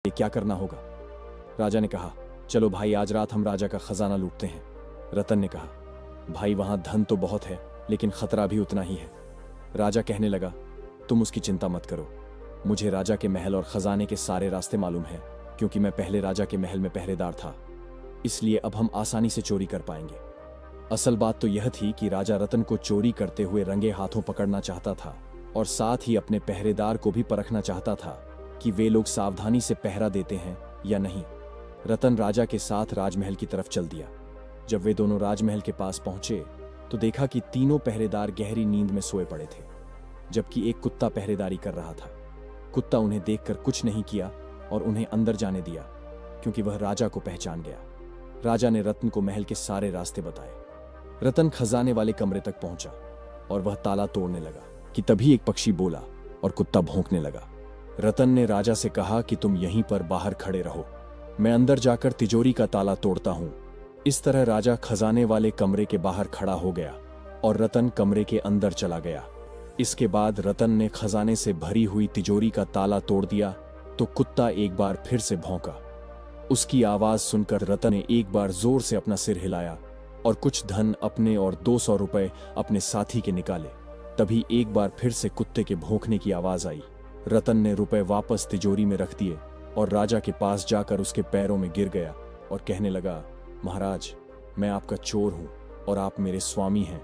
ये क्या करना होगा? राजा ने कहा, चलो भाई, आज रात हम राजा का खजाना लूटते हैं। रतन ने कहा, भाई वहां धन तो बहुत है लेकिन खतरा भी उतना ही है। राजा कहने लगा, तुम उसकी चिंता मत करो, मुझे राजा के महल और खजाने के सारे रास्ते मालूम हैं, क्योंकि मैं पहले राजा के महल में पहरेदार था, इसलिए अब हम आसानी से चोरी कर पाएंगे। असल बात तो यह थी कि राजा रतन को चोरी करते हुए रंगे हाथों पकड़ना चाहता था और साथ ही अपने पहरेदार को भी परखना चाहता था कि वे लोग सावधानी से पहरा देते हैं या नहीं। रतन राजा के साथ राजमहल की तरफ चल दिया। जब वे दोनों राजमहल के पास पहुंचे तो देखा कि तीनों पहरेदार गहरी नींद में सोए पड़े थे, जबकि एक कुत्ता पहरेदारी कर रहा था। कुत्ता उन्हें देखकर कुछ नहीं किया और उन्हें अंदर जाने दिया, क्योंकि वह राजा को पहचान गया। राजा ने रतन को महल के सारे रास्ते बताए। रतन खजाने वाले कमरे तक पहुंचा और वह ताला तोड़ने लगा कि तभी एक पक्षी बोला और कुत्ता भौंकने लगा। रतन ने राजा से कहा कि तुम यहीं पर बाहर खड़े रहो, मैं अंदर जाकर तिजोरी का ताला तोड़ता हूं। इस तरह राजा खजाने वाले कमरे के बाहर खड़ा हो गया और रतन कमरे के अंदर चला गया। इसके बाद रतन ने खजाने से भरी हुई तिजोरी का ताला तोड़ दिया तो कुत्ता एक बार फिर से भौंका। उसकी आवाज सुनकर रतन ने एक बार जोर से अपना सिर हिलाया और कुछ धन अपने और 200 रुपए अपने साथी के निकाले। तभी एक बार फिर से कुत्ते के भौंकने की आवाज आई। रतन ने रुपए वापस तिजोरी में रख दिए और राजा के पास जाकर उसके पैरों में गिर गया और कहने लगा, महाराज, मैं आपका चोर हूं और आप मेरे स्वामी हैं।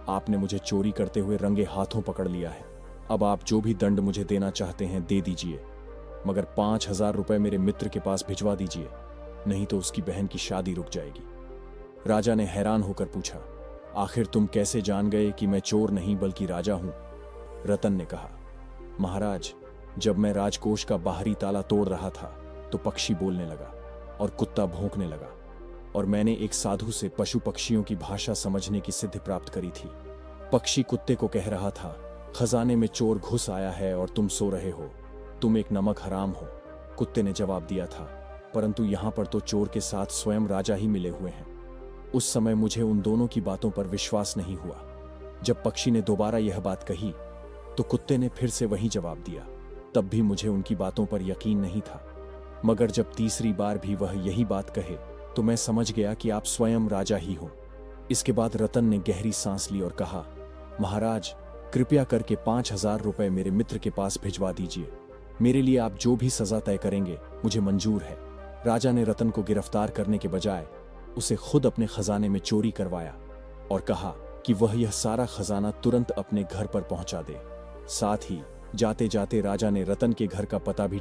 आपने मुझे चोरी करते हुए रंगे हाथों पकड़ लिया है। अब आप जो भी दंड मुझे देना चाहते हैं दे दीजिए, मगर 5000 रुपए मेरे मित्र के पास भिजवा दीजिए, नहीं तो उसकी बहन की शादी रुक जाएगी। राजा ने हैरान होकर पूछा, आखिर तुम कैसे जान गए कि मैं चोर नहीं बल्कि राजा हूं? रतन ने कहा, महाराज, जब मैं राजकोष का बाहरी ताला तोड़ रहा था तो पक्षी बोलने लगा और कुत्ता भौंकने लगा, और मैंने एक साधु से पशु पक्षियों की भाषा समझने की सिद्धि प्राप्त करी थी। पक्षी कुत्ते को कह रहा था, खजाने में चोर घुस आया है और तुम सो रहे हो, तुम एक नमक हराम हो। कुत्ते ने जवाब दिया था, परंतु यहां पर तो चोर के साथ स्वयं राजा ही मिले हुए हैं। उस समय मुझे उन दोनों की बातों पर विश्वास नहीं हुआ। जब पक्षी ने दोबारा यह बात कही तो कुत्ते ने फिर से वही जवाब दिया। तब भी मुझे उनकी बातों पर यकीन नहीं था, मगर जब तीसरी बार भी वह यही बात कहे तो मैं समझ गया कि आप स्वयं राजा ही हो। इसके बाद रतन ने गहरी सांस ली और कहा, महाराज, कृपया करके 5000 रुपए मेरे मित्र के पास भिजवा दीजिए। मेरे लिए आप जो भी सजा तय करेंगे मुझे मंजूर है। राजा ने रतन को गिरफ्तार करने के बजाय उसे खुद अपने खजाने में चोरी करवाया और कहा कि वह यह सारा खजाना तुरंत अपने घर पर पहुंचा दे। साथ ही जाते जाते राजा ने रतन के घर का पता भी